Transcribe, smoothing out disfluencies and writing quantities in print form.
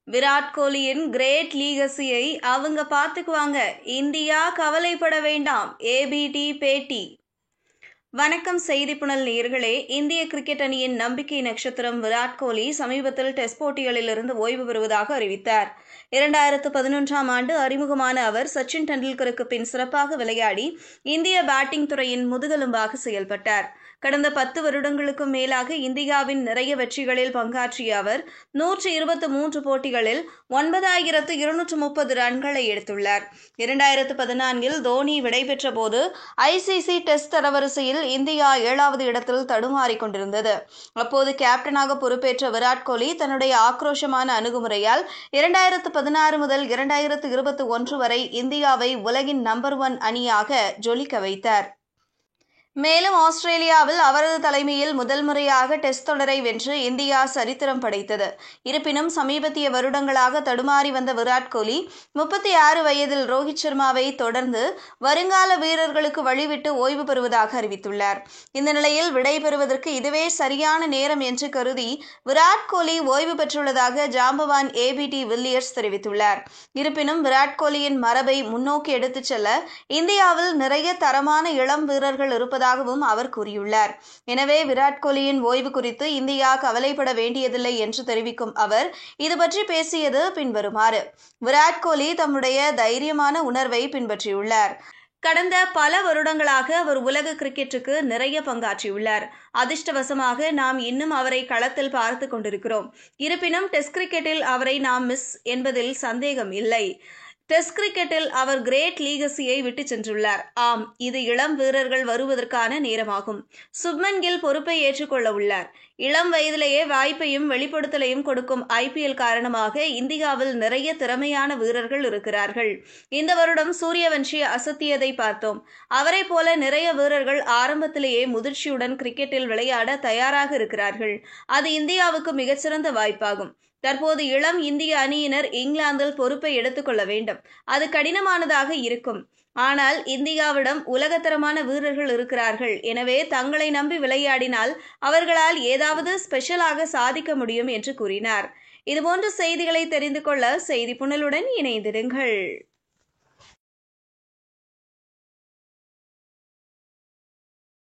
Virat கோலியின் great லீகசியை அவங்க பார்த்துக்குவாங்க. India கவலைப்பட வேண்டாம். ஏபிடி பேட்டி. வணக்கம் செய்தி புனல் நேயர்களே. இந்திய கிரிக்கெட் அணியின் நம்பிக்கை நட்சத்திரம் விராட் கோலி சமீபத்தில் டெஸ்ட் போட்டிகளிலிருந்து ஓய்வு பெறுவதாக அறிவித்தார். 2011ஆம் ஆண்டு அறிமுகமான அவர் சச்சின் டெண்டுல்கருக்கு பின் சிறப்பாக விளையாடி இந்திய பேட்டிங் துறையின் முதுகெலும்பாக செயல்பட்டார். கடந்த 10 வருடங்களுக்கும் மேலாக இந்தியாவின் நிறைய வெற்றிகளில் பங்காற்றிய அவர் 123 போட்டிகளில் 9230 ரன்களை எடுத்துள்ளார். 2014இல் தோனி விடைபெற்ற போது ஐசிசி டெஸ்ட் தரவரிசையில் இந்தியா 7வது இடத்தில் தடுமாறிக் கொண்டிருந்தது. அப்போது கேப்டனாக பொறுப்பேற்ற விராட் கோலி தன்னுடைய ஆக்ரோஷமான அணுகுமுறையால் 2016 முதல் 2021 வரை இந்தியாவை உலகின் நம்பர் 1 அணியாக ஜொலிக்க வைத்தார். மேலும் ஆஸ்திரேலியாவில் அவரது தலைமையில் முதல் முறையாக டெஸ்ட் தொடரை வென்று இந்தியா சரித்திரம் படைத்தது. இருப்பினும் சமீபத்திய வருடங்களாக தடுமாறி வந்த விராட் கோலி 36 வயதில் ரோஹித் சர்மாவை தொடர்ந்து வருங்கால வீரர்களுக்கு வழிவிட்டு ஓய்வு பெறுவதாக அறிவித்துள்ளார். இந்த நிலையில் விடைபெறுவதற்கு இதுவே சரியான நேரம் என்று கருதி விராட் கோலி ஓய்வு பெற்றுள்ளதாக ஜாம்பவான் ஏபிடி வில்லியர்ஸ் தெரிவித்துள்ளார். இருப்பினும் விராட் கோலியின் மரபை முன்னோக்கி எடுத்துச் செல்ல இந்தியாவில் நிறைய தரமான இளம் வீரர்கள் இருப்பதாகவும் அவர் கூறியுள்ளார். எனவே விராட் கோலியின் ஓய்வு குறித்து இந்தியா கவலைப்பட வேண்டியதில்லை என்று தெரிவிக்கும் அவர் இது பற்றி பேசியது பின்வருமாறு. விராட் கோலி தம்முடைய தைரியமான உணர்வை பின்பற்றியுள்ளார். கடந்த பல வருடங்களாக அவர் உலக கிரிக்கெட்டுக்கு நிறைய பங்காற்றியுள்ளார். அதிர்ஷ்டவசமாக நாம் இன்னும் அவரை களத்தில் பார்த்து கொண்டிருக்கிறோம். இருப்பினும் டெஸ்ட் கிரிக்கெட்டில் அவரை நாம் மிஸ் என்பதில் சந்தேகம் இல்லை. டெஸ்ட் கிரிக்கெட்டில் அவர் கிரேட் லீகசியை விட்டு சென்றுள்ளார். ஆம், இது இளம் வீரர்கள் வருவதற்கான நேரமாகும். சுப்மன் கில் பொறுப்பை ஏற்றுக்கொள்ள உள்ளார். இளம் வயதிலேயே வாய்ப்பையும் வெளிப்படுத்தலையும் கொடுக்கும் IPL காரணமாக இந்தியாவில் நிறைய திறமையான வீரர்கள் இருக்கிறார்கள். இந்த வருடம் சூரியவன்ஷி அசத்தியதை பார்த்தோம். அவரை போல நிறைய வீரர்கள் ஆரம்பத்திலேயே முதிர்ச்சியுடன் கிரிக்கெட்டில் விளையாட தயாராக இருக்கிறார்கள். அது இந்தியாவுக்கு மிகச்சிறந்த வாய்ப்பாகும். தற்போது இளம் இந்திய அணியினர் இங்கிலாந்தில் பொறுப்பை எடுத்துக்கொள்ள வேண்டும். அது கடினமானதாக இருக்கும். ஆனால் இந்தியாவிடம் உலகத்தரமான வீரர்கள் இருக்கிறார்கள். எனவே தங்களை நம்பி விளையாடினால் அவர்களால் ஏதாவது ஸ்பெஷலாக சாதிக்க முடியும் என்று கூறினார். இதுபோன்ற செய்திகளை தெரிந்து கொள்ள செய்தி புனலுடன் இணைந்திருங்கள்.